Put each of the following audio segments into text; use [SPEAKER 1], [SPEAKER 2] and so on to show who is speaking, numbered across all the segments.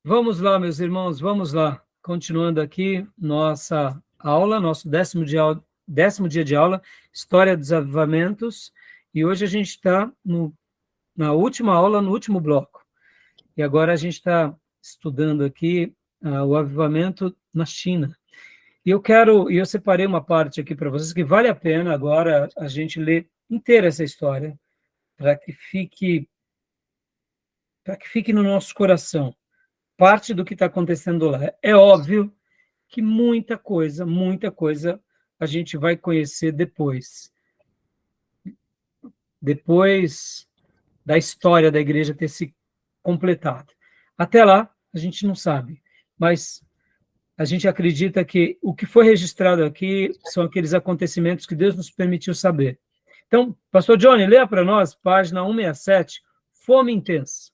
[SPEAKER 1] Vamos lá, meus irmãos, vamos lá. Continuando aqui nossa aula, nosso décimo dia de aula, História dos Avivamentos, e hoje a gente está na última aula, no último bloco. E agora a gente está estudando aqui o avivamento na China. E eu separei uma parte aqui para vocês que vale a pena agora a gente ler inteira essa história, para que fique no nosso coração parte do que está acontecendo lá. É óbvio que muita coisa a gente vai conhecer depois da história da igreja ter se completado. Até lá, a gente não sabe, mas a gente acredita que o que foi registrado aqui são aqueles acontecimentos que Deus nos permitiu saber. Então, pastor Johnny, leia para nós, página 167, fome intensa.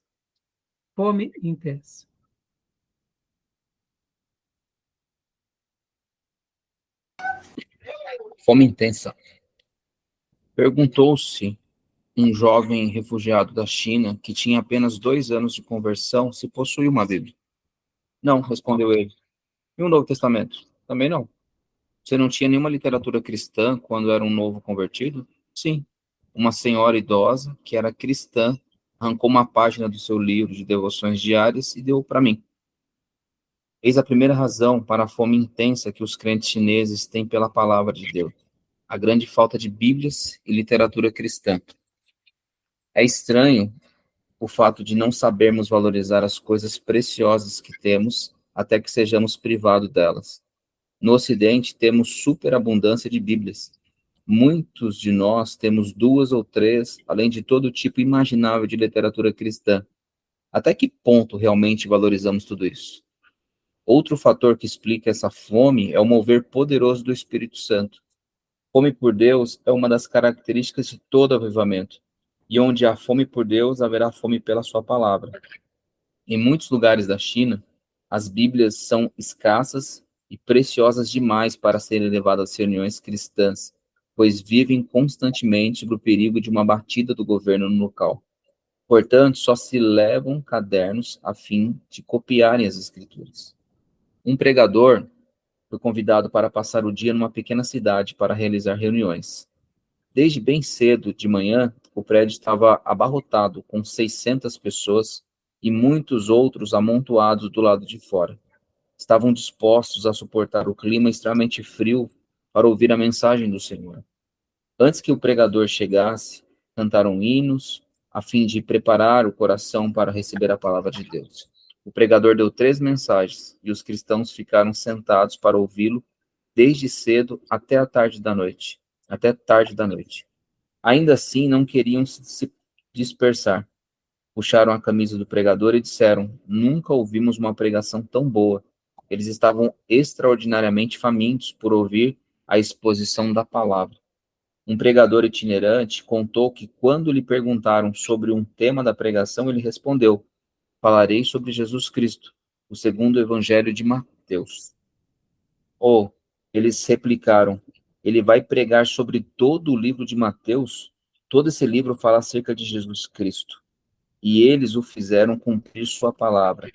[SPEAKER 1] Fome intensa.
[SPEAKER 2] Fome intensa. Perguntou-se um jovem refugiado da China, que tinha apenas 2 anos de conversão, se possuía uma Bíblia. Não, respondeu ele. E o Novo Testamento? Também não. Você não tinha nenhuma literatura cristã quando era um novo convertido? Sim. Uma senhora idosa, que era cristã, arrancou uma página do seu livro de devoções diárias e deu para mim. Eis a primeira razão para a fome intensa que os crentes chineses têm pela palavra de Deus: a grande falta de Bíblias e literatura cristã. É estranho o fato de não sabermos valorizar as coisas preciosas que temos até que sejamos privados delas. No Ocidente, temos superabundância de Bíblias. Muitos de nós temos 2 ou 3, além de todo tipo imaginável de literatura cristã. Até que ponto realmente valorizamos tudo isso? Outro fator que explica essa fome é o mover poderoso do Espírito Santo. Fome por Deus é uma das características de todo avivamento. E onde há fome por Deus, haverá fome pela sua palavra. Em muitos lugares da China, as Bíblias são escassas e preciosas demais para serem levadas às reuniões cristãs, pois vivem constantemente sob o perigo de uma batida do governo no local. Portanto, só se levam cadernos a fim de copiarem as Escrituras. Um pregador foi convidado para passar o dia numa pequena cidade para realizar reuniões. Desde bem cedo de manhã, o prédio estava abarrotado com 600 pessoas e muitos outros amontoados do lado de fora. Estavam dispostos a suportar o clima extremamente frio para ouvir a mensagem do Senhor. Antes que o pregador chegasse, cantaram hinos a fim de preparar o coração para receber a palavra de Deus. O pregador deu 3 mensagens e os cristãos ficaram sentados para ouvi-lo desde cedo até tarde da noite. Ainda assim, não queriam se dispersar. Puxaram a camisa do pregador e disseram: nunca ouvimos uma pregação tão boa. Eles estavam extraordinariamente famintos por ouvir a exposição da palavra. Um pregador itinerante contou que, quando lhe perguntaram sobre um tema da pregação, ele respondeu: falarei sobre Jesus Cristo, o segundo evangelho de Mateus. Ou, eles replicaram: ele vai pregar sobre todo o livro de Mateus? Todo esse livro fala acerca de Jesus Cristo. E eles o fizeram cumprir sua palavra.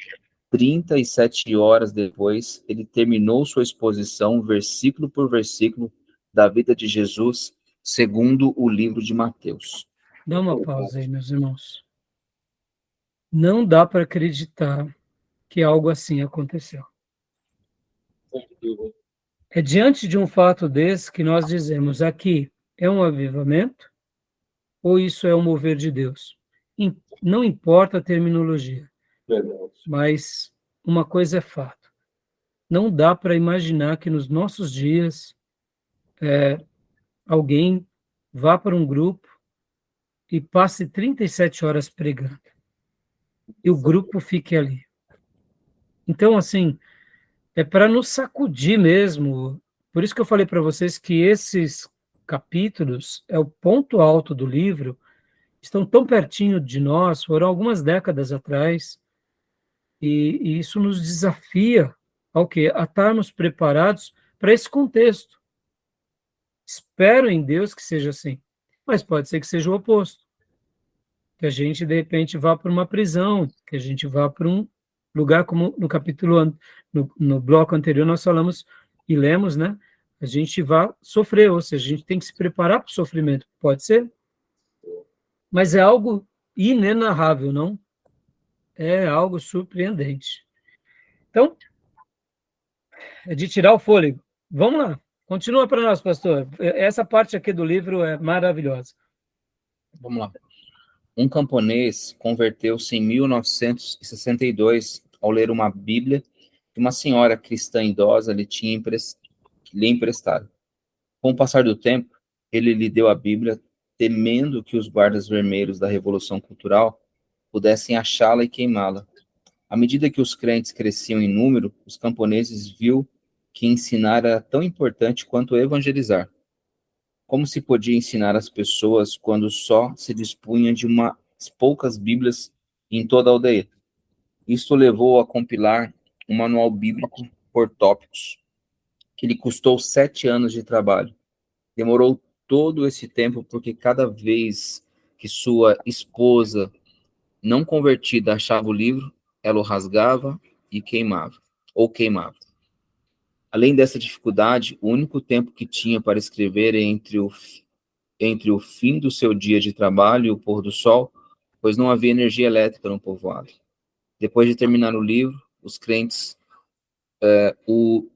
[SPEAKER 2] 37 horas depois, ele terminou sua exposição, versículo por versículo, da vida de Jesus, segundo o livro de Mateus.
[SPEAKER 1] Dá uma pausa aí, meus irmãos. Não dá para acreditar que algo assim aconteceu. É diante de um fato desse que nós dizemos: aqui é um avivamento ou isso é um mover de Deus? Não importa a terminologia, mas uma coisa é fato. Não dá para imaginar que nos nossos dias alguém vá para um grupo e passe 37 horas pregando e o grupo fique ali. Então, assim, é para nos sacudir mesmo. Por isso que eu falei para vocês que esses capítulos é o ponto alto do livro, estão tão pertinho de nós, foram algumas décadas atrás, e isso nos desafia ao quê? A estarmos preparados para esse contexto. Espero em Deus que seja assim, mas pode ser que seja o oposto, que a gente, de repente, vá para uma prisão, que a gente vá para lugar, como no capítulo, no bloco anterior, nós falamos e lemos, né? A gente vai sofrer, ou seja, a gente tem que se preparar para o sofrimento. Pode ser, mas é algo inenarrável, não? É algo surpreendente. Então, é de tirar o fôlego. Vamos lá. Continua para nós, pastor. Essa parte aqui do livro é maravilhosa.
[SPEAKER 2] Vamos lá. Um camponês converteu-se em 1962 ao ler uma Bíblia que uma senhora cristã idosa lhe emprestado. Com o passar do tempo, ele lhe deu a Bíblia, temendo que os guardas vermelhos da Revolução Cultural pudessem achá-la e queimá-la. À medida que os crentes cresciam em número, os camponeses viu que ensinar era tão importante quanto evangelizar. Como se podia ensinar as pessoas quando só se dispunha de umas poucas Bíblias em toda a aldeia? Isto levou a compilar um manual bíblico por tópicos, que lhe custou 7 anos de trabalho. Demorou todo esse tempo porque cada vez que sua esposa não convertida achava o livro, ela o rasgava e queimava, ou queimava. Além dessa dificuldade, o único tempo que tinha para escrever entre o fim do seu dia de trabalho e o pôr do sol, pois não havia energia elétrica no povoado. Depois de terminar o livro, os crentes o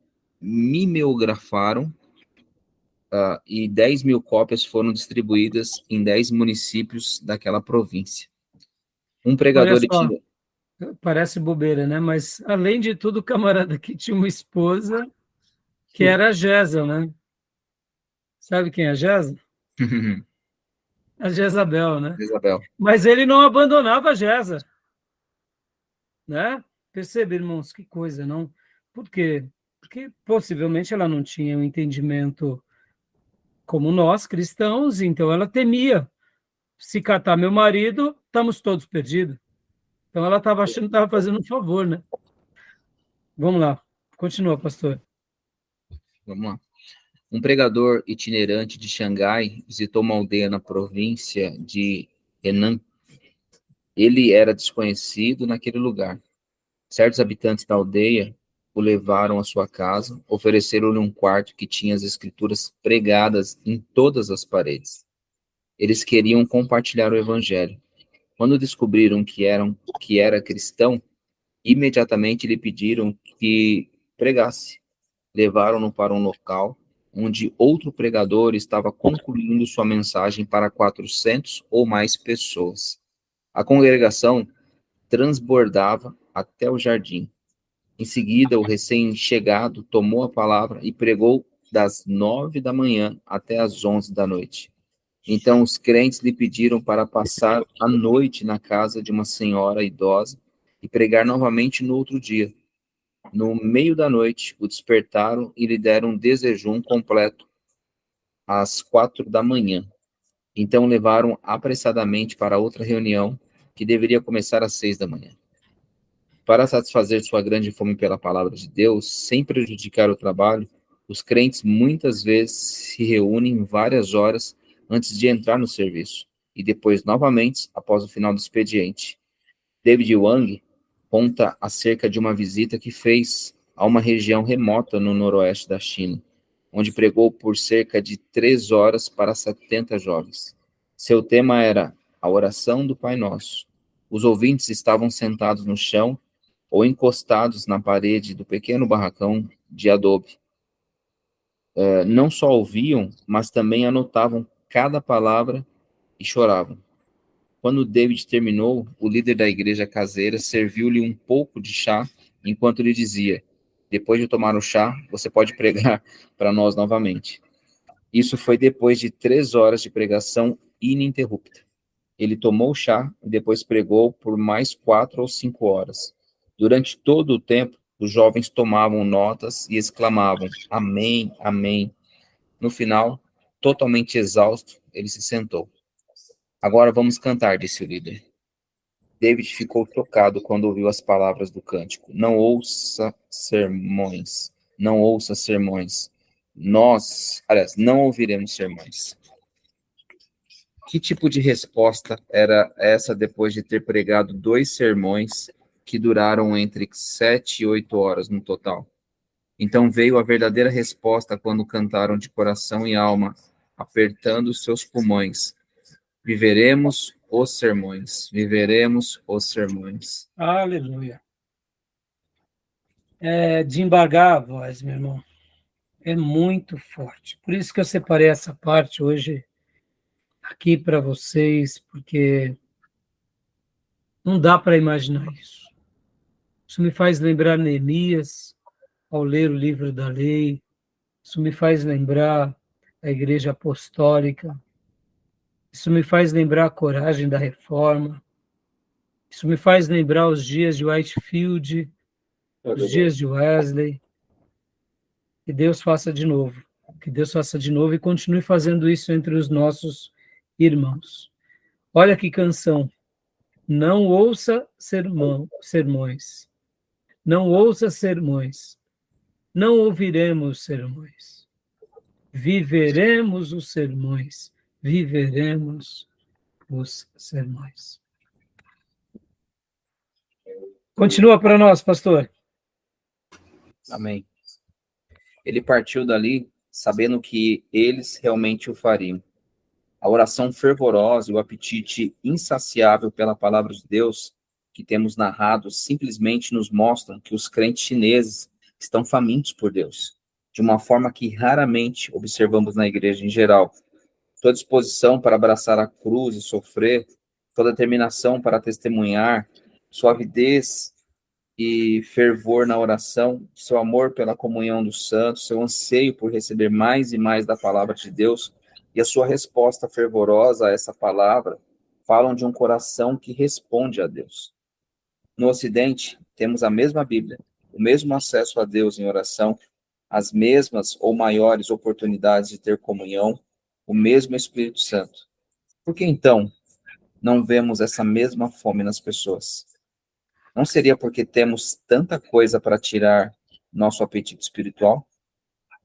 [SPEAKER 2] mimeografaram e 10.000 cópias foram distribuídas em 10 municípios daquela província. Um
[SPEAKER 1] Olha
[SPEAKER 2] pregador
[SPEAKER 1] só, parece bobeira, né? Mas, além de tudo, o camarada aqui tinha uma esposa que era a Jezabel, né? Sabe quem é a Jezabel? A Jezabel, né?
[SPEAKER 2] Isabel.
[SPEAKER 1] Mas ele não abandonava a Jezabel, né? Percebe, irmãos, que coisa, não? Por quê? Porque possivelmente ela não tinha um entendimento como nós, cristãos, então ela temia. Se catar meu marido, estamos todos perdidos. Então ela estava achando que estava fazendo um favor, né? Vamos lá, continua, pastor.
[SPEAKER 2] Vamos lá. Um pregador itinerante de Xangai visitou uma aldeia na província de Henan. Ele era desconhecido naquele lugar. Certos habitantes da aldeia o levaram à sua casa, ofereceram-lhe um quarto que tinha as escrituras pregadas em todas as paredes. Eles queriam compartilhar o evangelho. Quando descobriram que era cristão, imediatamente lhe pediram que pregasse. Levaram-no para um local onde outro pregador estava concluindo sua mensagem para 400 ou mais pessoas. A congregação transbordava até o jardim. Em seguida, o recém-chegado tomou a palavra e pregou das 9 da manhã até as 11 da noite. Então, os crentes lhe pediram para passar a noite na casa de uma senhora idosa e pregar novamente no outro dia. No meio da noite, o despertaram e lhe deram um desjejum completo às 4 da manhã. Então, levaram apressadamente para outra reunião, que deveria começar às 6 da manhã. Para satisfazer sua grande fome pela palavra de Deus, sem prejudicar o trabalho, os crentes muitas vezes se reúnem várias horas antes de entrar no serviço, e depois novamente após o final do expediente. David Wang conta acerca de uma visita que fez a uma região remota no noroeste da China, onde pregou por cerca de 3 horas para 70 jovens. Seu tema era a oração do Pai Nosso. Os ouvintes estavam sentados no chão ou encostados na parede do pequeno barracão de adobe. Não só ouviam, mas também anotavam cada palavra e choravam. Quando David terminou, o líder da igreja caseira serviu-lhe um pouco de chá, enquanto lhe dizia: depois de tomar o chá, você pode pregar para nós novamente. Isso foi depois de 3 horas de pregação ininterrupta. Ele tomou o chá e depois pregou por mais 4 ou 5 horas. Durante todo o tempo, os jovens tomavam notas e exclamavam: Amém, Amém. No final, totalmente exausto, ele se sentou. Agora vamos cantar, disse o líder. David ficou chocado quando ouviu as palavras do cântico. Não ouça sermões. Não ouça sermões. Aliás, não ouviremos sermões. Que tipo de resposta era essa depois de ter pregado 2 sermões que duraram entre 7 e 8 horas no total. Então veio a verdadeira resposta quando cantaram de coração e alma, apertando seus pulmões. Viveremos os sermões, viveremos os sermões.
[SPEAKER 1] Aleluia. É de embargar a voz, meu irmão. É muito forte. Por isso que eu separei essa parte hoje aqui para vocês, porque não dá para imaginar isso. Isso me faz lembrar Neemias, ao ler o livro da lei. Isso me faz lembrar a Igreja Apostólica. Isso me faz lembrar a coragem da reforma. Isso me faz lembrar os dias de Whitefield, os dias de Wesley. Que Deus faça de novo. Que Deus faça de novo e continue fazendo isso entre os nossos irmãos. Olha que canção. Não ouça sermões. Não ouça sermões. Não ouviremos sermões. Viveremos os sermões. Viveremos os sermões. Continua para nós, pastor.
[SPEAKER 2] Amém. Ele partiu dali sabendo que eles realmente o fariam. A oração fervorosa e o apetite insaciável pela palavra de Deus que temos narrado simplesmente nos mostram que os crentes chineses estão famintos por Deus, de uma forma que raramente observamos na igreja em geral. Sua disposição para abraçar a cruz e sofrer, sua determinação para testemunhar, sua avidez e fervor na oração, seu amor pela comunhão dos santos, seu anseio por receber mais e mais da palavra de Deus e a sua resposta fervorosa a essa palavra falam de um coração que responde a Deus. No Ocidente, temos a mesma Bíblia, o mesmo acesso a Deus em oração, as mesmas ou maiores oportunidades de ter comunhão, o mesmo Espírito Santo. Por que então não vemos essa mesma fome nas pessoas? Não seria porque temos tanta coisa para tirar nosso apetite espiritual?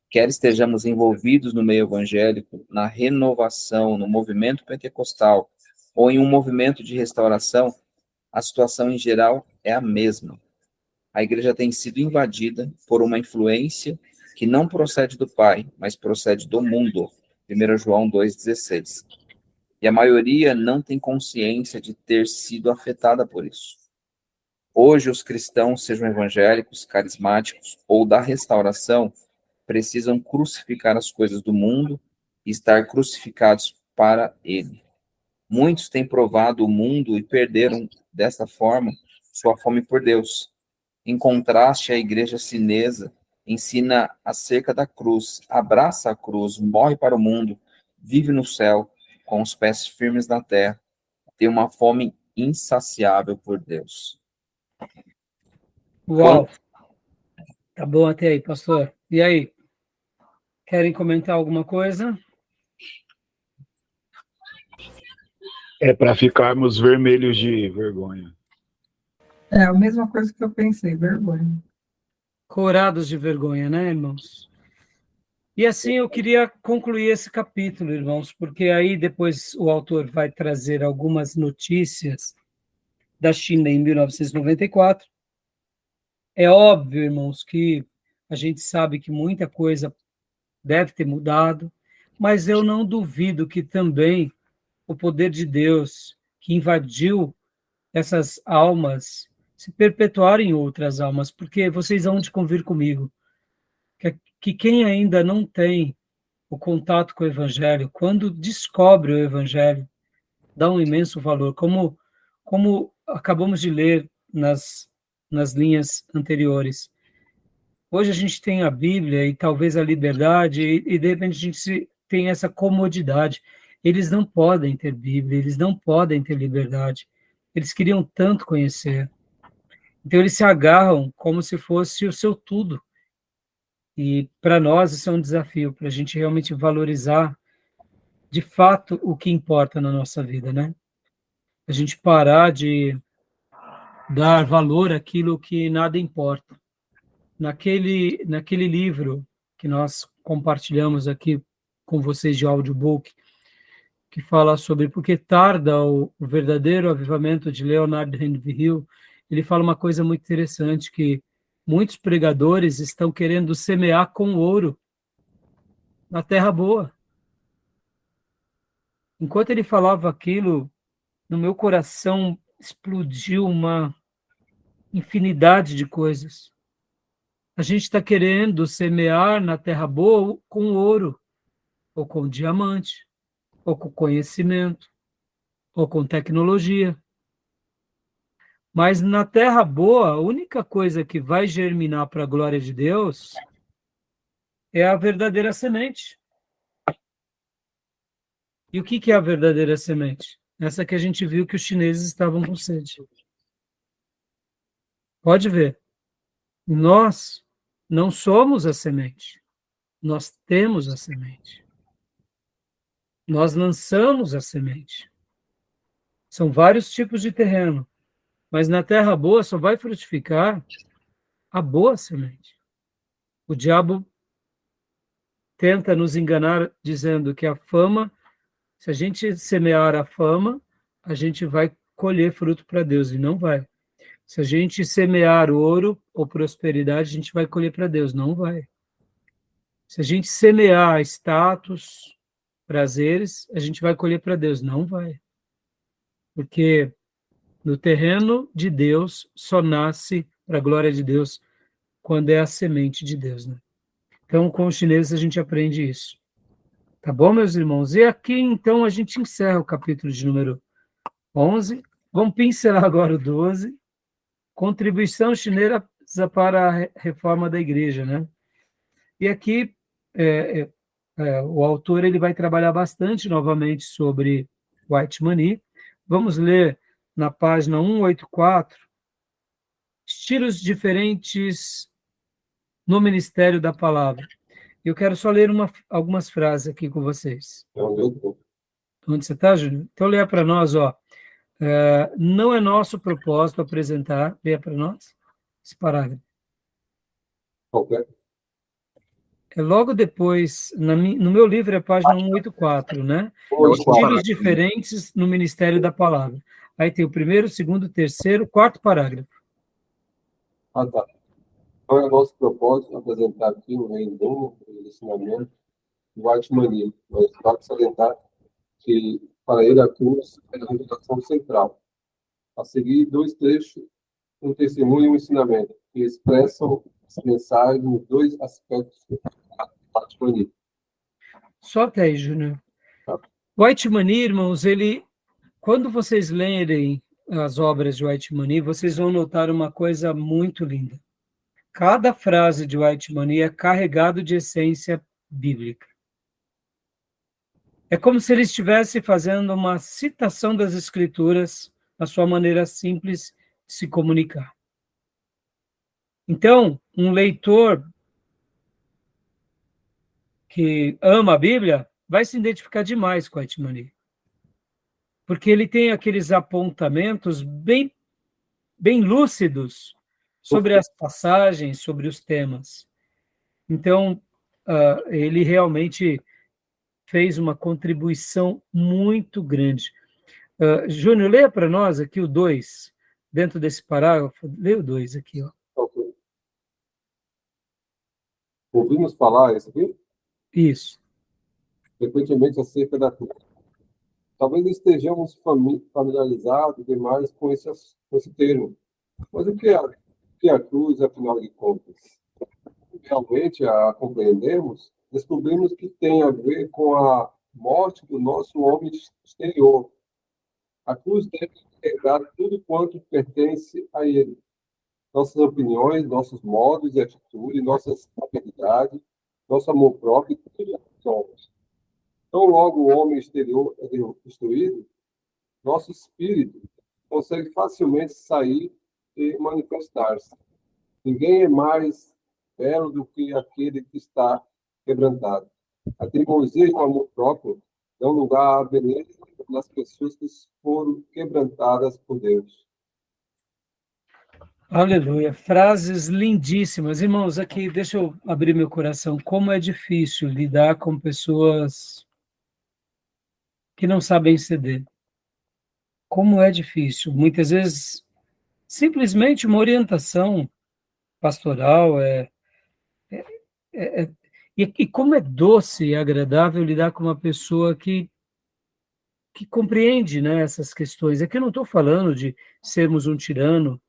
[SPEAKER 2] Quer estejamos envolvidos no meio evangélico, na renovação, no movimento pentecostal, ou em um movimento de restauração, a situação em geral é a mesma. A igreja tem sido invadida por uma influência que não procede do Pai, mas procede do mundo. 1 João 2,16. E a maioria não tem consciência de ter sido afetada por isso. Hoje, os cristãos, sejam evangélicos, carismáticos ou da restauração, precisam crucificar as coisas do mundo e estar crucificados para ele. Muitos têm provado o mundo e perderam, desta forma, sua fome por Deus. Em contraste, a igreja chinesa ensina acerca da cruz, abraça a cruz, morre para o mundo, vive no céu, com os pés firmes na terra, tem uma fome insaciável por Deus.
[SPEAKER 1] Uau! Tá bom até aí, pastor. E aí? Querem comentar alguma coisa?
[SPEAKER 3] É para ficarmos vermelhos de vergonha.
[SPEAKER 4] É a mesma coisa que eu pensei, vergonha.
[SPEAKER 1] Corados de vergonha, né, irmãos? E assim eu queria concluir esse capítulo, irmãos, porque aí depois o autor vai trazer algumas notícias da China em 1994. É óbvio, irmãos, que a gente sabe que muita coisa deve ter mudado, mas eu não duvido que também o poder de Deus que invadiu essas almas se perpetuarem em outras almas, porque vocês vão de convir comigo que quem ainda não tem o contato com o Evangelho, quando descobre o Evangelho, dá um imenso valor, como acabamos de ler nas linhas anteriores. Hoje a gente tem a Bíblia e talvez a liberdade, e de repente a gente tem essa comodidade. Eles não podem ter Bíblia, eles não podem ter liberdade. Eles queriam tanto conhecer. Então eles se agarram como se fosse o seu tudo. E para nós isso é um desafio, para a gente realmente valorizar de fato o que importa na nossa vida, né? A gente parar de dar valor àquilo que nada importa. Naquele livro que nós compartilhamos aqui com vocês de audiobook, que fala sobre por que tarda o verdadeiro avivamento de Leonard Ravenhill, ele fala uma coisa muito interessante, que muitos pregadores estão querendo semear com ouro na terra boa. Enquanto ele falava aquilo, no meu coração explodiu uma infinidade de coisas. A gente está querendo semear na terra boa com ouro, ou com diamante, ou com conhecimento, ou com tecnologia. Mas na terra boa, a única coisa que vai germinar para a glória de Deus é a verdadeira semente. E o que é a verdadeira semente? Essa que a gente viu que os chineses estavam com sede. Pode ver. Nós não somos a semente. Nós temos a semente. Nós lançamos a semente. São vários tipos de terreno. Mas na terra boa só vai frutificar a boa semente. O diabo tenta nos enganar dizendo que a fama, se a gente semear a fama, a gente vai colher fruto para Deus, e não vai. Se a gente semear ouro ou prosperidade, a gente vai colher para Deus, não vai. Se a gente semear status, prazeres, a gente vai colher para Deus, não vai. Porque no terreno de Deus só nasce para a glória de Deus quando é a semente de Deus, né? Então, com os chineses a gente aprende isso. Tá bom, meus irmãos? E aqui, então, a gente encerra o capítulo de número 11. Vamos pincelar agora o 12. Contribuição chinesa para a reforma da igreja, né? E aqui, o autor ele vai trabalhar bastante novamente sobre White Money. Vamos ler na página 184, estilos diferentes no ministério da palavra. Eu quero só ler algumas frases aqui com vocês. Onde você está, Júnior? Então, leia para nós, ó. Não é nosso propósito apresentar, leia para nós, esse parágrafo.
[SPEAKER 5] Okay.
[SPEAKER 1] É logo depois, no meu livro é a página 184, né? Estilos diferentes no ministério da palavra. Aí tem o primeiro, segundo, terceiro, quarto parágrafo.
[SPEAKER 5] Ah, tá. Então é nosso propósito apresentar aqui o reino do ensinamento do White Money, mas vale salientar que para ele a cruz é a revelação central. A seguir, dois trechos, um testemunho e um ensinamento, que expressam as mensagens nos dois aspectos do White Money.
[SPEAKER 1] Só até aí, Júnior.
[SPEAKER 5] Tá.
[SPEAKER 1] White Money, irmãos, quando vocês lerem as obras de White Money, vocês vão notar uma coisa muito linda. Cada frase de White Money é carregado de essência bíblica. É como se ele estivesse fazendo uma citação das Escrituras na sua maneira simples de se comunicar. Então, um leitor que ama a Bíblia vai se identificar demais com White Money, porque ele tem aqueles apontamentos bem lúcidos sobre as passagens, sobre os temas. Então, ele realmente fez uma contribuição muito grande. Júnior, leia para nós aqui o 2, dentro desse parágrafo, leia o 2 aqui. Ó.
[SPEAKER 5] Okay. Ouvimos falar isso aqui?
[SPEAKER 1] Isso.
[SPEAKER 5] Frequentemente acerca da cruz. Talvez estejamos familiarizados demais com esse termo. Mas o que é a cruz, afinal de contas? Realmente a compreendemos, descobrimos que tem a ver com a morte do nosso homem exterior. A cruz deve integrar tudo quanto pertence a ele. Nossas opiniões, nossos modos e atitudes, nossas habilidades, nosso amor próprio, tudo somos. Então, logo o homem exterior é destruído, nosso espírito consegue facilmente sair e manifestar-se. Ninguém é mais belo do que aquele que está quebrantado. A teimosia e o amor próprio dão lugar à beleza das pessoas que foram quebrantadas por Deus.
[SPEAKER 1] Aleluia. Frases lindíssimas. Irmãos, aqui, deixa eu abrir meu coração. Como é difícil lidar com pessoas que não sabem ceder. Como é difícil. Muitas vezes simplesmente uma orientação pastoral. E como é doce e agradável lidar com uma pessoa que compreende, né, essas questões. Aqui eu não estou falando de sermos um tirano,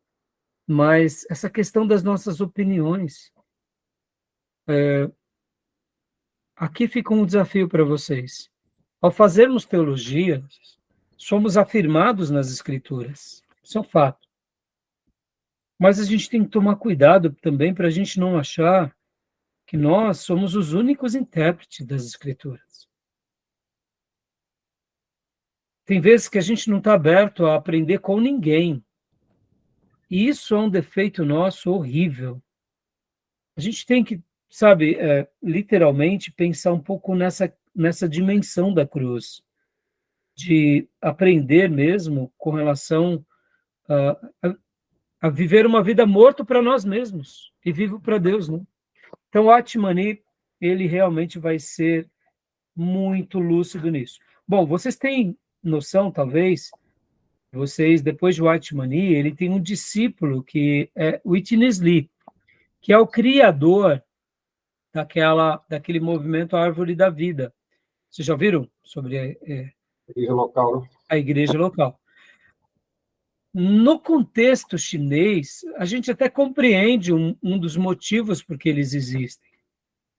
[SPEAKER 1] mas essa questão das nossas opiniões. Aqui fica um desafio para vocês. Ao fazermos teologia, somos afirmados nas Escrituras. Isso é um fato. Mas a gente tem que tomar cuidado também para a gente não achar que nós somos os únicos intérpretes das Escrituras. Tem vezes que a gente não está aberto a aprender com ninguém. E isso é um defeito nosso horrível. A gente tem que, sabe, literalmente pensar um pouco nessa dimensão da cruz, de aprender mesmo com relação a viver uma vida morto para nós mesmos e vivo para Deus, né? Então, o Atmani, ele realmente vai ser muito lúcido nisso. Bom, vocês têm noção, talvez, vocês, depois de Atmani, ele tem um discípulo que é o Witness Lee, que é o criador daquele movimento Árvore da Vida. Vocês já ouviram sobre
[SPEAKER 5] Igreja local, né?
[SPEAKER 1] a igreja local? No contexto chinês, a gente até compreende um dos motivos por que eles existem.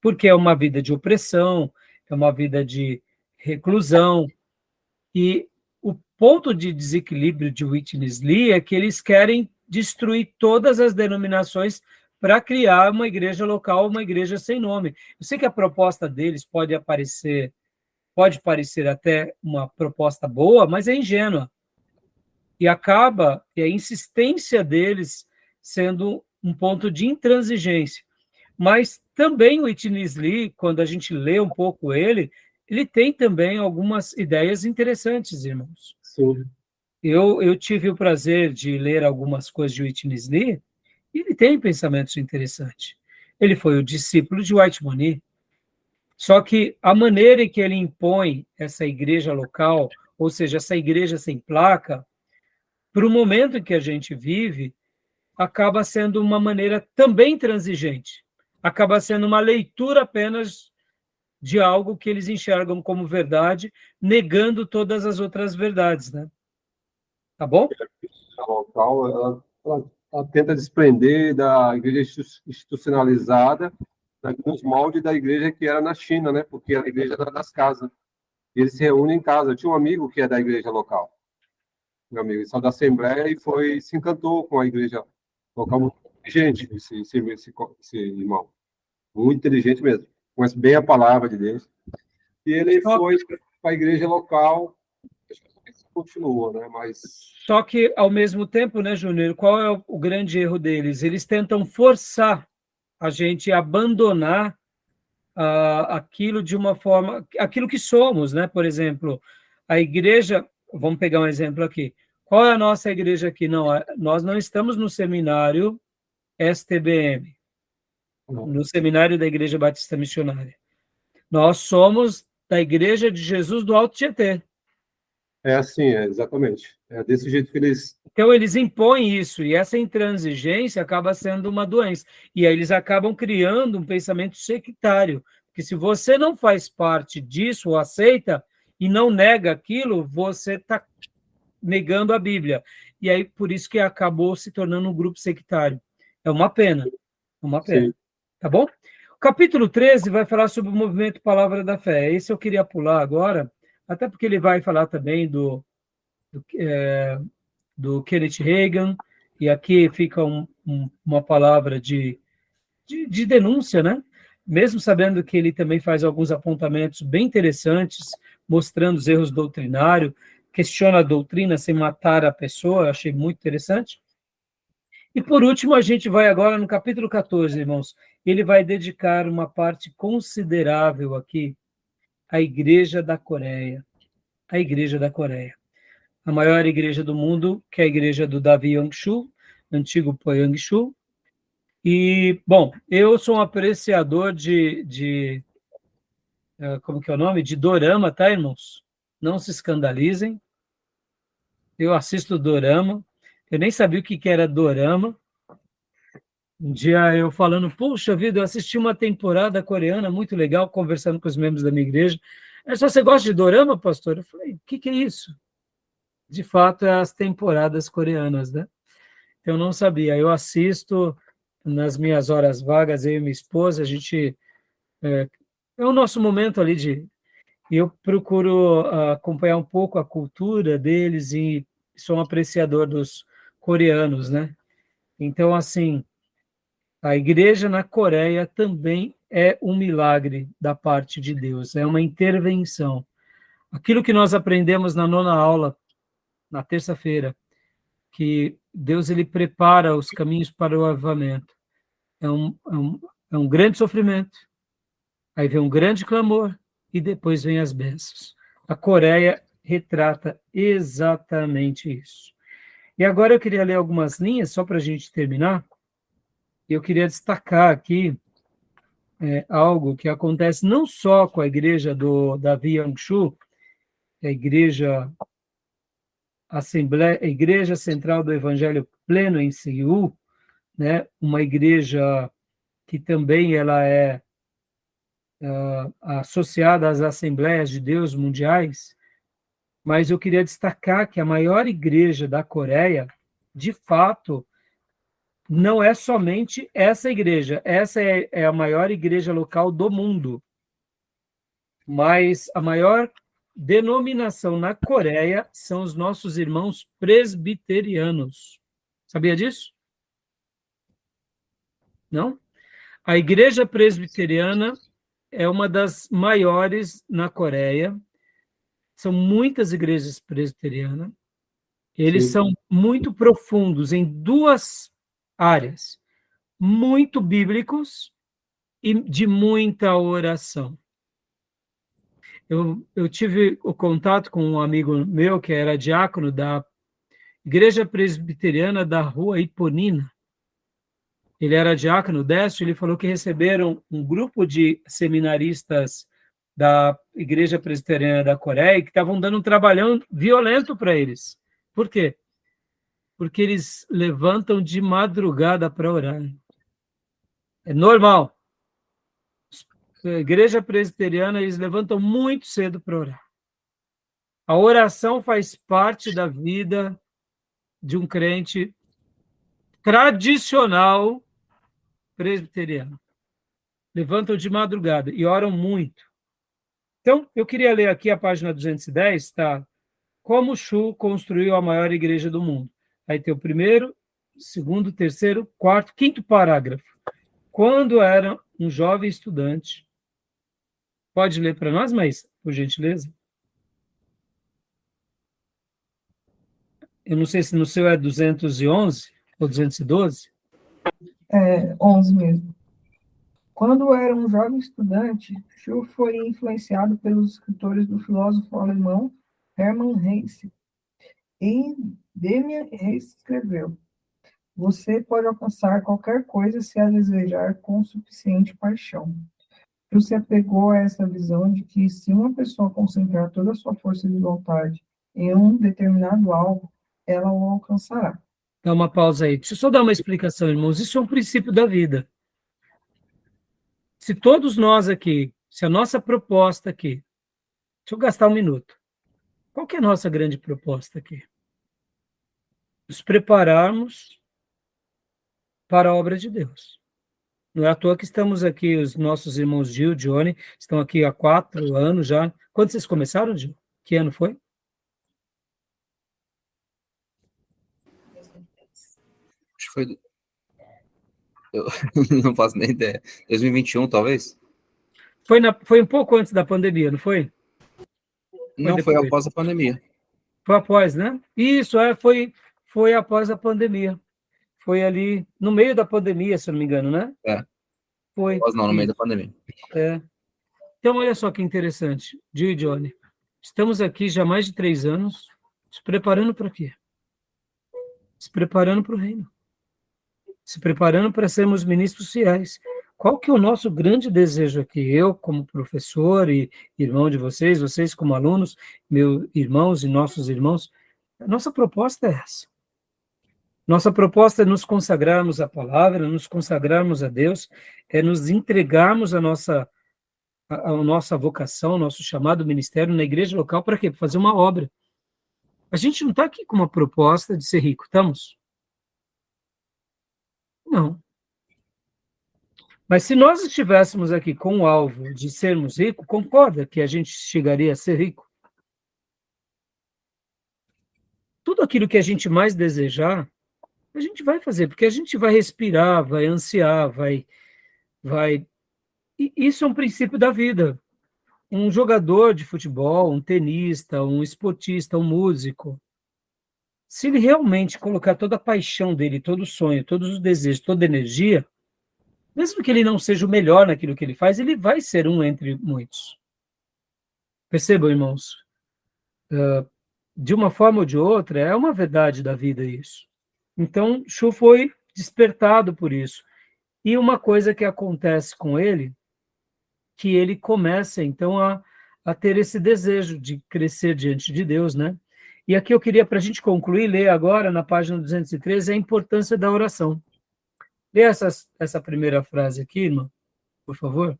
[SPEAKER 1] Porque é uma vida de opressão, é uma vida de reclusão, e o ponto de desequilíbrio de Witness Lee é que eles querem destruir todas as denominações para criar uma igreja local, uma igreja sem nome. Eu sei que a proposta deles pode parecer até uma proposta boa, mas é ingênua. E a insistência deles sendo um ponto de intransigência. Mas também o Witness Lee, quando a gente lê um pouco ele tem também algumas ideias interessantes, irmãos.
[SPEAKER 5] Sim.
[SPEAKER 1] Eu tive o prazer de ler algumas coisas de Witness Lee, e ele tem pensamentos interessantes. Ele foi o discípulo de Whitman. Só que a maneira em que ele impõe essa igreja local, ou seja, essa igreja sem placa, para o momento em que a gente vive, acaba sendo uma maneira também transigente. Acaba sendo uma leitura apenas de algo que eles enxergam como verdade, negando todas as outras verdades, né? Tá bom?
[SPEAKER 5] A local, ela tenta desprender da igreja institucionalizada, dos moldes da igreja que era na China, né? Porque a igreja era das casas. E eles se reúnem em casa. Eu tinha um amigo que é da igreja local. Meu amigo, ele saiu da Assembleia e se encantou com a igreja local. Muito inteligente, esse irmão. Muito inteligente mesmo. Conhece bem a palavra de Deus. E ele foi para a igreja local. Acho que continua, né? Mas
[SPEAKER 1] Só que, ao mesmo tempo, né, Júnior, qual é o grande erro deles? Eles tentam forçar a gente a abandonar aquilo de uma forma, aquilo que somos, né? Por exemplo, a igreja, vamos pegar um exemplo aqui. Qual é a nossa igreja aqui? Não, nós não estamos no seminário STBM, no seminário da Igreja Batista Missionária. Nós somos da Igreja de Jesus do Alto Tietê.
[SPEAKER 5] é assim, exatamente. É desse jeito que eles...
[SPEAKER 1] Então, eles impõem isso, e essa intransigência acaba sendo uma doença. E aí eles acabam criando um pensamento sectário, porque se você não faz parte disso, ou aceita, e não nega aquilo, você está negando a Bíblia. E aí, por isso que acabou se tornando um grupo sectário. É uma pena,
[SPEAKER 5] Sim.
[SPEAKER 1] tá bom? O capítulo 13 vai falar sobre o movimento Palavra da Fé. Esse eu queria pular agora, até porque ele vai falar também do Kenneth Reagan, e aqui fica uma palavra de denúncia, né? Mesmo sabendo que ele também faz alguns apontamentos bem interessantes, mostrando os erros doutrinários, questiona a doutrina sem matar a pessoa, eu achei muito interessante. E por último, a gente vai agora no capítulo 14, irmãos. Ele vai dedicar uma parte considerável aqui à Igreja da Coreia. A Igreja da Coreia. A maior igreja do mundo, que é a igreja do Davi Yangshu, antigo Poyangshu. E, bom, eu sou um apreciador como que é o nome? De dorama, tá, irmãos? Não se escandalizem. Eu assisto dorama. Eu nem sabia o que era dorama. Um dia eu falando, puxa vida, eu assisti uma temporada coreana muito legal, conversando com os membros da minha igreja. É só, você gosta de dorama, pastor? Eu falei, o que é isso? De fato, é as temporadas coreanas, né? Eu não sabia. Eu assisto nas minhas horas vagas, eu e minha esposa, a gente... É o nosso momento ali de... Eu procuro acompanhar um pouco a cultura deles e sou um apreciador dos coreanos, né? Então, assim, a igreja na Coreia também é um milagre da parte de Deus, é uma intervenção. Aquilo que nós aprendemos na 9ª aula, na terça-feira, que Deus ele prepara os caminhos para o avivamento. É um grande sofrimento, aí vem um grande clamor e depois vem as bênçãos. A Coreia retrata exatamente isso. E agora eu queria ler algumas linhas, só para a gente terminar. Eu queria destacar aqui algo que acontece não só com a igreja do Davi Yangshu, a igreja Assembleia, a Igreja Central do Evangelho Pleno em Seul, né? Uma igreja que também ela é associada às Assembleias de Deus mundiais, mas eu queria destacar que a maior igreja da Coreia, de fato, não é somente essa igreja, essa é a maior igreja local do mundo, mas a maior denominação na Coreia são os nossos irmãos presbiterianos. Sabia disso? Não? A igreja presbiteriana é uma das maiores na Coreia. São muitas igrejas presbiterianas. Eles
[SPEAKER 5] Sim.
[SPEAKER 1] são muito profundos em duas áreas, muito bíblicos e de muita oração. Eu tive o contato com um amigo meu que era diácono da Igreja Presbiteriana da Rua Iponina. Ele era diácono deste, ele falou que receberam um grupo de seminaristas da Igreja Presbiteriana da Coreia que estavam dando um trabalhão violento para eles. Por quê? Porque eles levantam de madrugada para orar. É normal. A Igreja Presbiteriana, eles levantam muito cedo para orar. A oração faz parte da vida de um crente tradicional presbiteriano. Levantam de madrugada e oram muito. Então, eu queria ler aqui a página 210, tá? Como Chu construiu a maior igreja do mundo. Aí tem o primeiro, segundo, terceiro, quarto, quinto parágrafo. Quando era um jovem estudante, pode ler para nós, mas, por gentileza? Eu não sei se no seu é 211 ou 212.
[SPEAKER 4] 11 mesmo. Quando era um jovem estudante, Schuh foi influenciado pelos escritores do filósofo alemão Hermann Hesse. E Demian Hesse escreveu: você pode alcançar qualquer coisa se a desejar com suficiente paixão. Schuh se apegou a essa visão de que se uma pessoa concentrar toda a sua força de vontade em um determinado algo, ela o alcançará.
[SPEAKER 1] Dá uma pausa aí. Deixa eu só dar uma explicação, irmãos. Isso é um princípio da vida. Se todos nós aqui, se a nossa proposta aqui, deixa eu gastar um minuto. Qual que é a nossa grande proposta aqui? Nos prepararmos para a obra de Deus. Não é à toa que estamos aqui, os nossos irmãos Gil, Johnny, estão aqui há 4 anos já. Quando vocês começaram, Gil? Que ano foi?
[SPEAKER 2] Acho que foi. Eu não faço nem ideia. 2021, talvez?
[SPEAKER 1] Foi um pouco antes da pandemia, não foi?
[SPEAKER 2] Não, foi
[SPEAKER 1] depois?
[SPEAKER 2] após a pandemia.
[SPEAKER 1] Foi após, né? Isso, foi após a pandemia. Foi ali no meio da pandemia, se eu não me engano, né?
[SPEAKER 2] É.
[SPEAKER 1] Foi.
[SPEAKER 2] Após não, no meio da pandemia.
[SPEAKER 1] É. Então, olha só que interessante, Gil e Johnny. Estamos aqui já há mais de 3 anos, se preparando para quê? Se preparando para o reino. Se preparando para sermos ministros fiéis. Qual que é o nosso grande desejo aqui? Eu, como professor e irmão de vocês, vocês como alunos, meus irmãos e nossos irmãos, a nossa proposta é essa. Nossa proposta é nos consagrarmos à palavra, nos consagrarmos a Deus, é nos entregarmos a nossa vocação, ao nosso chamado ministério na igreja local, para quê? Para fazer uma obra. A gente não está aqui com uma proposta de ser rico, estamos? Não. Mas se nós estivéssemos aqui com o alvo de sermos ricos, concorda que a gente chegaria a ser rico? Tudo aquilo que a gente mais desejar, a gente vai fazer, porque a gente vai respirar, vai ansiar, vai. E isso é um princípio da vida. Um jogador de futebol, um tenista, um esportista, um músico, se ele realmente colocar toda a paixão dele, todo o sonho, todos os desejos, toda a energia, mesmo que ele não seja o melhor naquilo que ele faz, ele vai ser um entre muitos. Percebam, irmãos? De uma forma ou de outra, é uma verdade da vida isso. Então, Chu foi despertado por isso. E uma coisa que acontece com ele, que ele começa, então, a ter esse desejo de crescer diante de Deus, né? E aqui eu queria, para a gente concluir, ler agora, na página 213, a importância da oração. Lê essa primeira frase aqui, irmão, por favor.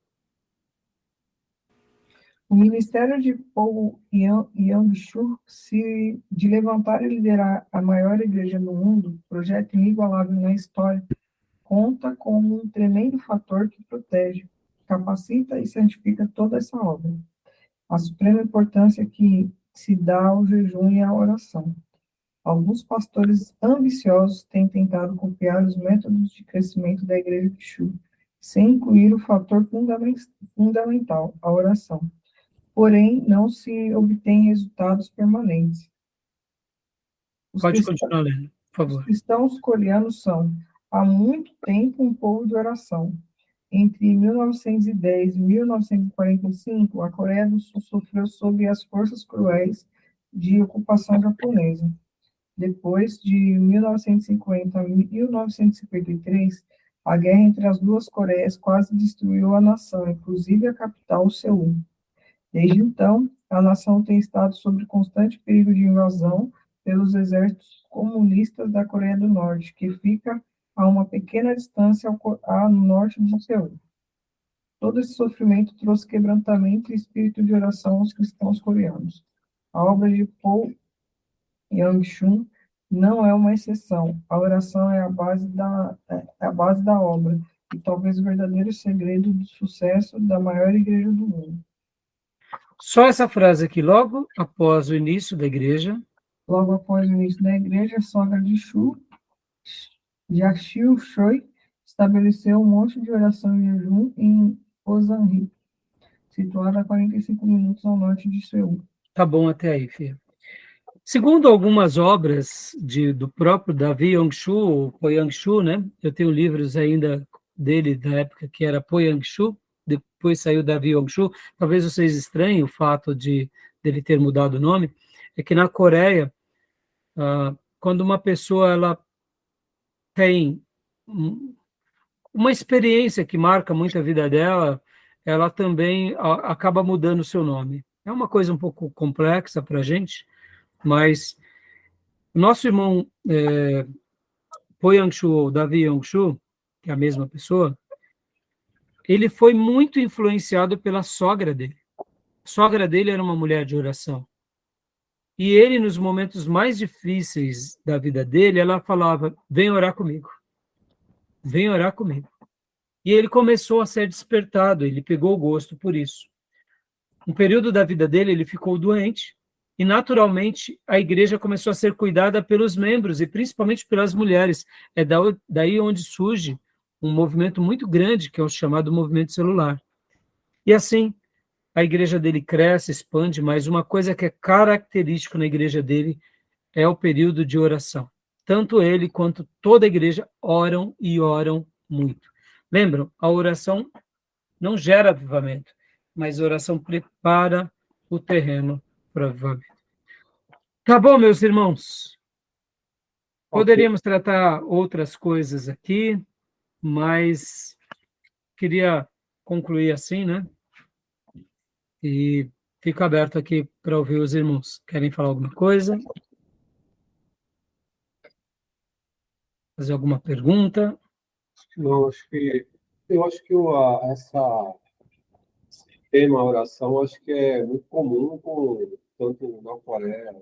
[SPEAKER 4] O ministério de Paul Yang-Shu, de levantar e liderar a maior igreja do mundo, projeto inigualável na história, conta como um tremendo fator que protege, capacita e santifica toda essa obra. A suprema importância que se dá ao jejum e à oração. Alguns pastores ambiciosos têm tentado copiar os métodos de crescimento da igreja de Shu, sem incluir o fator fundamental, a oração. Porém, não se obtém resultados permanentes.
[SPEAKER 1] Pode continuar lendo, por favor.
[SPEAKER 4] Os cristãos coreanos são, há muito tempo, um povo de oração. Entre 1910 e 1945, a Coreia do Sul sofreu sob as forças cruéis de ocupação japonesa. Depois de 1950 a 1953, a guerra entre as duas Coreias quase destruiu a nação, inclusive a capital, Seul. Desde então, a nação tem estado sob constante perigo de invasão pelos exércitos comunistas da Coreia do Norte, que fica a uma pequena distância no norte de Seul. Todo esse sofrimento trouxe quebrantamento e espírito de oração aos cristãos coreanos. A obra de Paul Yang-Chun não é uma exceção. A oração é a base da obra e talvez o verdadeiro segredo do sucesso da maior igreja do mundo.
[SPEAKER 1] Só essa frase aqui, logo após o início da igreja.
[SPEAKER 4] Logo após o início da igreja, a sogra de Shu, Jiaxiu Shui, estabeleceu um monte de oração e jejum em Ozanri, situado a 45 minutos ao norte de Seul.
[SPEAKER 1] Tá bom até aí, filho. Segundo algumas obras do próprio Davi Yongshu, ou Po Yangshu, né? Eu tenho livros ainda dele da época que era Po Yangshu, depois saiu Davi Yongshu. Talvez vocês estranhem o fato de dele ter mudado o nome. É que na Coreia, quando uma pessoa ela tem uma experiência que marca muito a vida dela, ela também acaba mudando o seu nome. É uma coisa um pouco complexa para a gente, mas o nosso irmão Po Yangshu, ou Davi Yongshu, que é a mesma pessoa, ele foi muito influenciado pela sogra dele. A sogra dele era uma mulher de oração. E ele, nos momentos mais difíceis da vida dele, ela falava, vem orar comigo. Vem orar comigo. E ele começou a ser despertado, ele pegou o gosto por isso. Um período da vida dele, ele ficou doente, e naturalmente a igreja começou a ser cuidada pelos membros, e principalmente pelas mulheres. É daí onde surge um movimento muito grande, que é o chamado movimento celular. E assim, a igreja dele cresce, expande, mas uma coisa que é característico na igreja dele é o período de oração. Tanto ele quanto toda a igreja oram e oram muito. Lembram? A oração não gera avivamento, mas a oração prepara o terreno para o avivamento. Tá bom, meus irmãos? Poderíamos tratar outras coisas aqui, mas queria concluir assim, né? E fico aberto aqui para ouvir os irmãos. Querem falar alguma coisa? fazer alguma pergunta?
[SPEAKER 5] Não, eu acho que esse tema oração acho que é muito comum tanto na Coreia,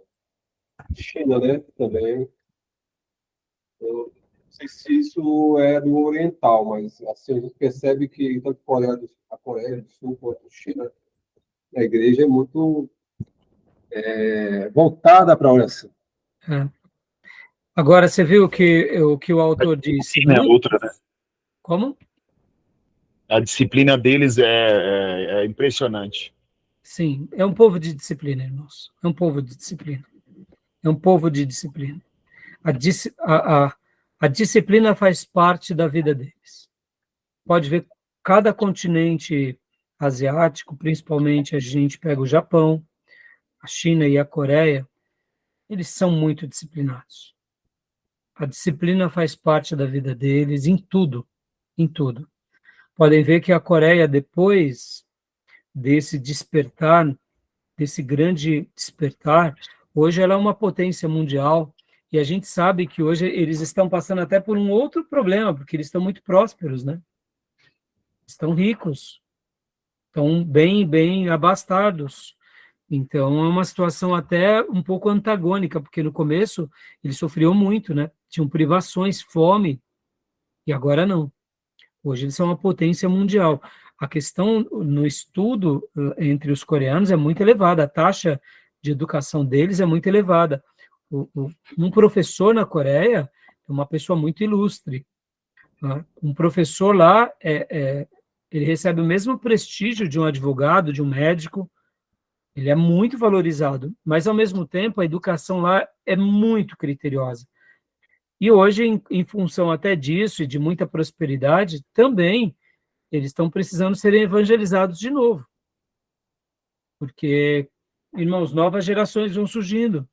[SPEAKER 5] China, né? Também. Eu não sei se isso é do oriental, mas assim, a gente percebe que tanto a Coreia do Sul quanto a China, a igreja é muito voltada para a oração.
[SPEAKER 1] É. Agora, você viu o que o autor disse?
[SPEAKER 3] É outra, né?
[SPEAKER 1] Como?
[SPEAKER 3] A disciplina deles é impressionante.
[SPEAKER 1] Sim, é um povo de disciplina, irmãos. É um povo de disciplina. É um povo de disciplina. A disciplina faz parte da vida deles. Pode ver, cada continente asiático, principalmente a gente pega o Japão, a China e a Coreia, eles são muito disciplinados. A disciplina faz parte da vida deles em tudo, em tudo. Podem ver que a Coreia, depois desse despertar, desse grande despertar, hoje ela é uma potência mundial, e a gente sabe que hoje eles estão passando até por um outro problema, porque eles estão muito prósperos, né? Estão ricos, estão bem abastados. Então, é uma situação até um pouco antagônica, porque no começo eles sofriam muito, né? Tinham privações, fome, e agora não. Hoje eles são uma potência mundial. A questão no estudo entre os coreanos é muito elevada, a taxa de educação deles é muito elevada. Um professor na Coreia é uma pessoa muito ilustre. Tá? Um professor lá, ele recebe o mesmo prestígio de um advogado, de um médico, ele é muito valorizado, mas, ao mesmo tempo, a educação lá é muito criteriosa. E hoje, em função até disso e de muita prosperidade, também eles estão precisando serem evangelizados de novo, porque, irmãos, novas gerações vão surgindo,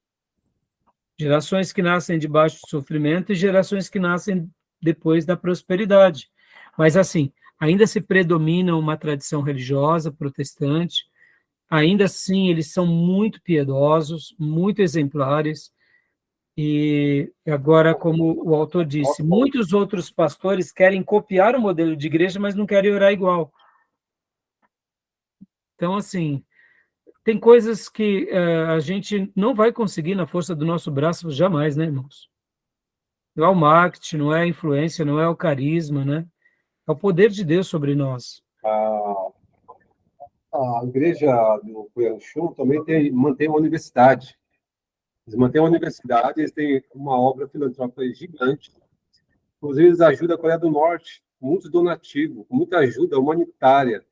[SPEAKER 1] gerações que nascem debaixo do sofrimento e gerações que nascem depois da prosperidade. Mas, assim, ainda se predomina uma tradição religiosa protestante, ainda assim eles são muito piedosos, muito exemplares, e agora, como o autor disse, muitos outros pastores querem copiar o modelo de igreja, mas não querem orar igual. Então, assim, tem coisas que a gente não vai conseguir na força do nosso braço jamais, né, irmãos? Não é o marketing, não é a influência, não é o carisma, né? É o poder de Deus sobre nós.
[SPEAKER 5] A igreja do Puyanchun também mantém uma universidade. Eles mantêm uma universidade, eles têm uma obra filantrópica gigante. Inclusive, eles ajudam a Coreia do Norte, com muito donativo, com muita ajuda humanitária.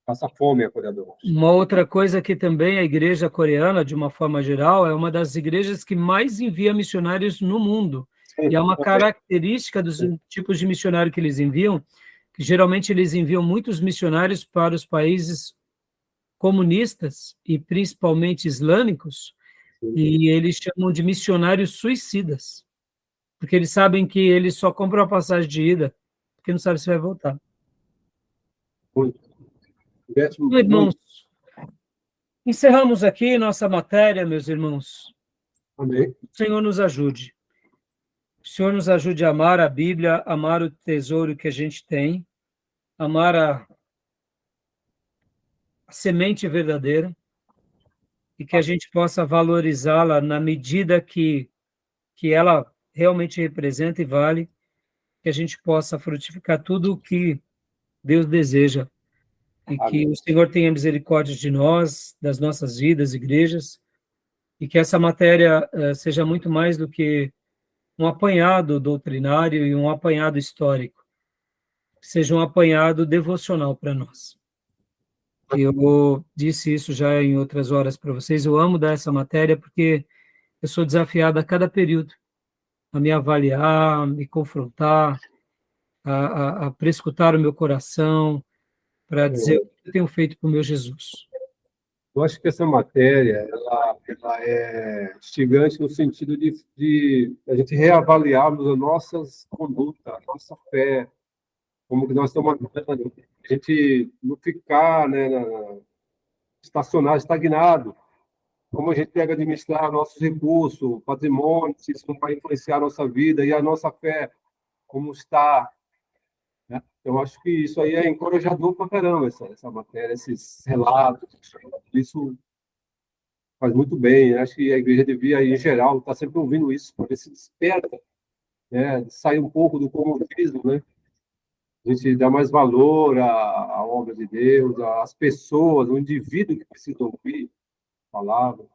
[SPEAKER 5] Passa fome a Coreia do Norte.
[SPEAKER 1] Uma outra coisa que também a igreja coreana, de uma forma geral, é uma das igrejas que mais envia missionários no mundo. E é uma característica dos tipos de missionário que eles enviam, que geralmente eles enviam muitos missionários para os países comunistas e principalmente islâmicos, e eles chamam de missionários suicidas, porque eles sabem que eles só compram a passagem de ida, porque não sabem se vai voltar.
[SPEAKER 5] Muito.
[SPEAKER 1] Então, irmãos, encerramos aqui nossa matéria, meus irmãos.
[SPEAKER 5] Amém.
[SPEAKER 1] O Senhor nos ajude. O Senhor nos ajude a amar a Bíblia, amar o tesouro que a gente tem, amar a semente verdadeira, e que a gente possa valorizá-la na medida que ela realmente representa e vale, que a gente possa frutificar tudo o que Deus deseja, e que o Senhor tenha misericórdia de nós, das nossas vidas, igrejas, e que essa matéria seja muito mais do que um apanhado doutrinário e um apanhado histórico, que seja um apanhado devocional para nós. Eu disse isso já em outras horas para vocês, eu amo dar essa matéria porque eu sou desafiado a cada período a me avaliar, a me confrontar, a prescutar o meu coração, para dizer o que eu tenho feito para o meu Jesus.
[SPEAKER 5] Eu acho que essa matéria ela é instigante no sentido de a gente reavaliarmos as nossas condutas, a nossa fé, como que nós estamos andando, a gente não ficar, né, estacionado, estagnado. como a gente deve administrar nossos recursos, patrimônio, se isso não vai influenciar a nossa vida e a nossa fé, como está, né? Eu acho que isso aí é encorajador para caramba, essa matéria, esses relatos, isso faz muito bem. Eu acho que a igreja devia, em geral, estar sempre ouvindo isso, para ver se desperta, né? Sai um pouco do comodismo, né? A gente dá mais valor à obra de Deus, às pessoas, ao indivíduo que precisa ouvir a palavra.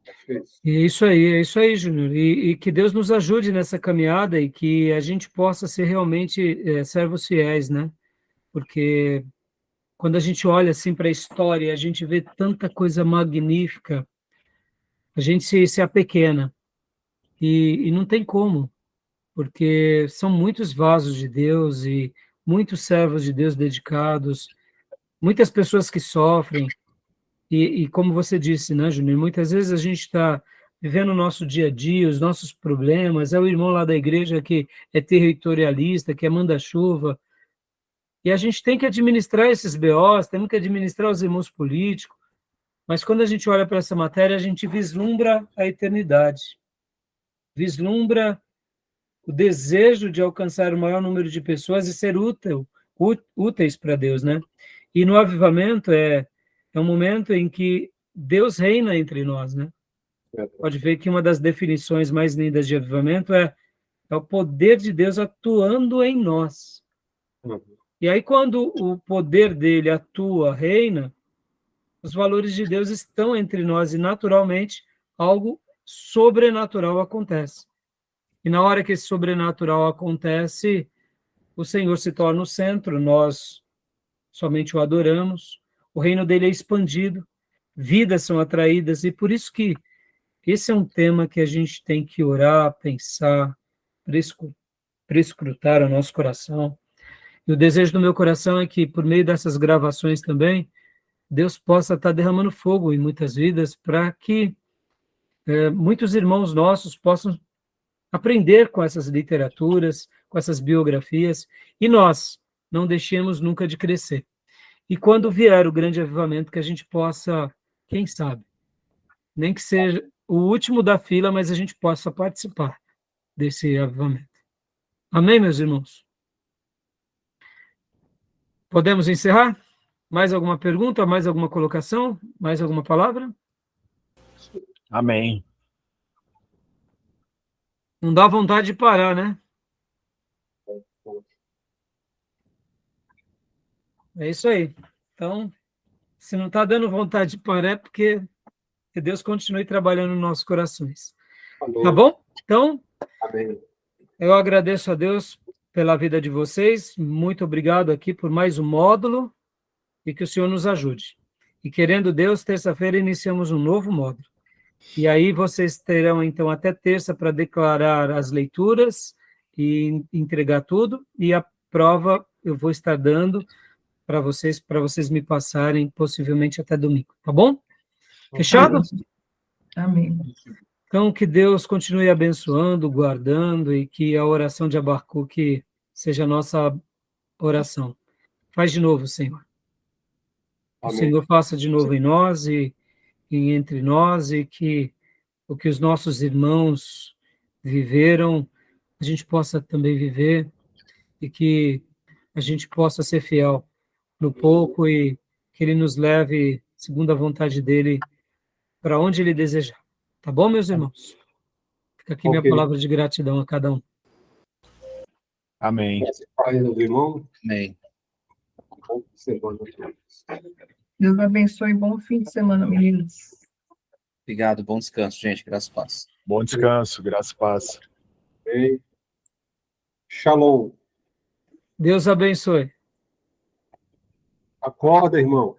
[SPEAKER 5] Acho que é isso.
[SPEAKER 1] E é isso aí, Júnior. E que Deus nos ajude nessa caminhada e que a gente possa ser realmente servos fiéis, né? Porque quando a gente olha assim para a história, a gente vê tanta coisa magnífica, a gente se apequena. E não tem como, porque são muitos vasos de Deus e muitos servos de Deus dedicados, muitas pessoas que sofrem. E como você disse, né, Júnior, muitas vezes a gente está vivendo o nosso dia a dia, os nossos problemas, é o irmão lá da igreja que é territorialista, que é manda-chuva, e a gente tem que administrar esses BOs, temos que administrar os irmãos políticos, mas quando a gente olha para essa matéria, a gente vislumbra a eternidade, vislumbra o desejo de alcançar o maior número de pessoas e ser úteis para Deus, né? E no avivamento é um momento em que Deus reina entre nós, né? Pode ver que uma das definições mais lindas de avivamento é o poder de Deus atuando em nós. E aí, quando o poder dele atua, reina, os valores de Deus estão entre nós e, naturalmente, algo sobrenatural acontece. E na hora que esse sobrenatural acontece, o Senhor se torna o centro, nós somente o adoramos, o reino dele é expandido, vidas são atraídas, e por isso que esse é um tema que a gente tem que orar, pensar, prescrutar o nosso coração. E o desejo do meu coração é que, por meio dessas gravações também, Deus possa estar derramando fogo em muitas vidas para que muitos irmãos nossos possam aprender com essas literaturas, com essas biografias, e nós não deixemos nunca de crescer. E quando vier o grande avivamento, que a gente possa, quem sabe, nem que seja o último da fila, mas a gente possa participar desse avivamento. Amém, meus irmãos? Podemos encerrar? Mais alguma pergunta? Mais alguma colocação? Mais alguma palavra?
[SPEAKER 3] Amém.
[SPEAKER 1] Não dá vontade de parar, né? É isso aí. Então, se não está dando vontade de parar, é porque que Deus continue trabalhando nos nossos corações.
[SPEAKER 5] Amém.
[SPEAKER 1] Tá bom? Então,
[SPEAKER 5] Amém.
[SPEAKER 1] eu agradeço a Deus pela vida de vocês. Muito obrigado aqui por mais um módulo e que o Senhor nos ajude. E querendo Deus, terça-feira iniciamos um novo módulo. E aí vocês terão, então, até terça para declarar as leituras e entregar tudo. E a prova eu vou estar dando para vocês me passarem, possivelmente até domingo. Tá bom? Fechado?
[SPEAKER 4] Amém.
[SPEAKER 1] Então, que Deus continue abençoando, guardando, e que a oração de Abacuque seja a nossa oração. Faz de novo, Senhor. O
[SPEAKER 5] Amém.
[SPEAKER 1] Senhor faça de novo em nós e entre nós, e que o que os nossos irmãos viveram, a gente possa também viver, e que a gente possa ser fiel no pouco e que Ele nos leve, segundo a vontade dEle, para onde Ele desejar. Tá bom, meus irmãos? Fica aqui minha
[SPEAKER 5] Ok.
[SPEAKER 1] palavra de gratidão a cada um.
[SPEAKER 3] Amém.
[SPEAKER 5] Pai do irmão,
[SPEAKER 2] Amém.
[SPEAKER 5] bom semana.
[SPEAKER 4] Deus abençoe. Bom fim de semana, meninos.
[SPEAKER 2] Obrigado, bom descanso, gente. Graças a paz.
[SPEAKER 3] Bom descanso, graça e paz.
[SPEAKER 5] Amém. Shalom.
[SPEAKER 1] Deus abençoe.
[SPEAKER 5] Acorda, irmão.